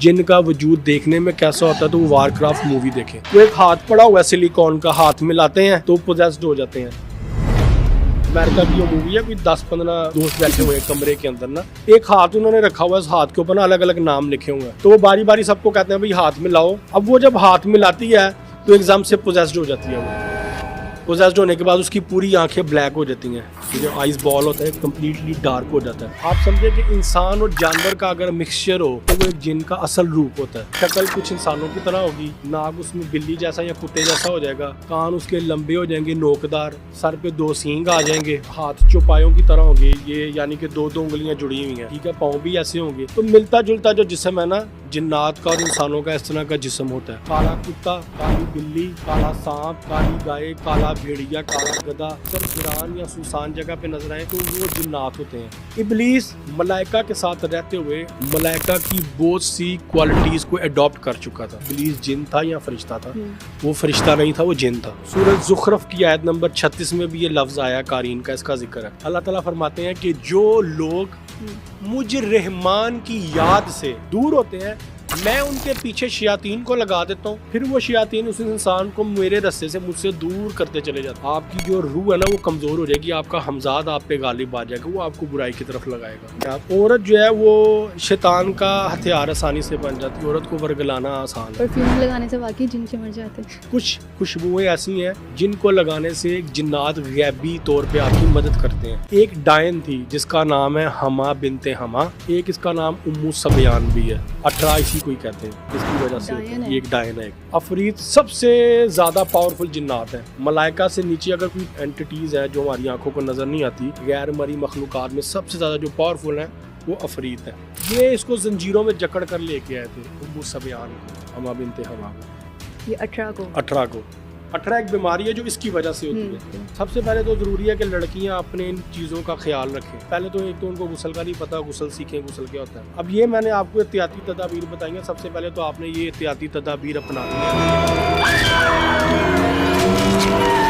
जिन का वजूद देखने में कैसा होता है तो वो वारक्राफ्ट मूवी देखें। वो एक हाथ पड़ा हुआ है सिलिकॉन का, हाथ में लाते हैं तो पोजेस्ड हो जाते हैं। अमेरिका की जो मूवी है, कोई 10-15 दोस्त बैठे हुए हैं कमरे के अंदर ना, एक हाथ उन्होंने रखा हुआ है, उस हाथ के ऊपर ना अलग अलग नाम लिखे हुए हैं, तो वो बारी बारी सबको कहते हैं भाई हाथ में लाओ। अब वो जब हाथ में लाती है तो एकदम से पोजेस्ड हो जाती है। वो पोजेस्ड होने के बाद उसकी पूरी आंखें ब्लैक हो जाती हैं, जो आइस बॉल होता है कम्प्लीटली डार्क हो जाता है। आप समझे कि इंसान और जानवर का अगर मिक्सचर हो तो वो एक जिन का असल रूप होता है। शक्ल कुछ इंसानों की तरह होगी, नाक उसमें बिल्ली जैसा या कुत्ते जैसा हो जाएगा, कान उसके लंबे हो जाएंगे नोकदार, सर पे 2 सींग आ जाएंगे, हाथ चौपायों की तरह होंगे ये, यानी कि 2 उंगलियां जुड़ी हुई हैं, ठीक है, पाँव भी ऐसे होंगे। तो मिलता जुलता जो जिस्म है ना जिन्नात का और इंसानों का, इस तरह का जिस्म होता है। काला कुत्ता, काली बिल्ली, काला सांप, काली गाय, काला भेड़िया, काला गधा, जब वीरान या सुनसान जगह पे नजर आए तो वो जिन्नात होते हैं। इब्लीस मलाइका के साथ रहते हुए मलाइका की बहुत सी क्वालिटीज को अडॉप्ट कर चुका था। इब्लीस जिन था या फरिश्ता था? वो फरिश्ता नहीं था, वो जिन था। सूरह ज़ुख़रफ़ की आयत नंबर 36 में भी ये लफ्ज आया कारीन का, इसका जिक्र है। अल्लाह ताला फरमाते हैं कि जो लोग मुझ रहमान की याद से दूर होते हैं, मैं उनके पीछे शयातीन को लगा देता हूँ, फिर वो शयातीन उस इंसान को मेरे रास्ते से मुझसे दूर करते चले जाते हैं। आपकी जो रूह है ना वो कमजोर हो जाएगी, आपका हमजाद आप पे गालिब आ जाएगा, वो आपको बुराई की तरफ लगाएगा। औरत जो है वो शैतान का हथियार आसानी से बन जाती है, औरत को वर्गलाना आसान है। परफ्यूम लगाने से वाकई जिन चिमड़ जाते हैं। कुछ खुशबुएं ऐसी हैं जिनको लगाने से जिन्नात गैबी तौर पे आपकी मदद करते हैं। एक डायन थी जिसका नाम है हमा बिनते हमा, एक इसका नाम उम्मू सबियान भी है, 18 कोई कहते हैं, इसकी वजह से ये एक डायन है। अफरीत सबसे ज्यादा पावरफुल जिन्नात है। मलाइका से नीचे अगर कोई एंटिटीज है जो हमारी आंखों को नजर नहीं आती, गैर मरी मखलूकात में सबसे ज्यादा जो पावरफुल है वो अफरीत है। ये इसको जंजीरों में जकड़ कर लेके आए थे उम्मू सबियान को, हमा बिनते हमा को, ये 18 को 18 एक बीमारी है जो इसकी वजह से होती है। सबसे पहले तो जरूरी है कि लड़कियां अपने इन चीज़ों का ख्याल रखें। पहले तो एक तो उनको गुस्ल का नहीं पता, गुस्ल सीखें, गुस्ल क्या होता है। अब ये मैंने आपको एहतियाती तदाबीर बताई हैं, सबसे पहले तो आपने ये एहतियाती तदाबीर अपनानी है।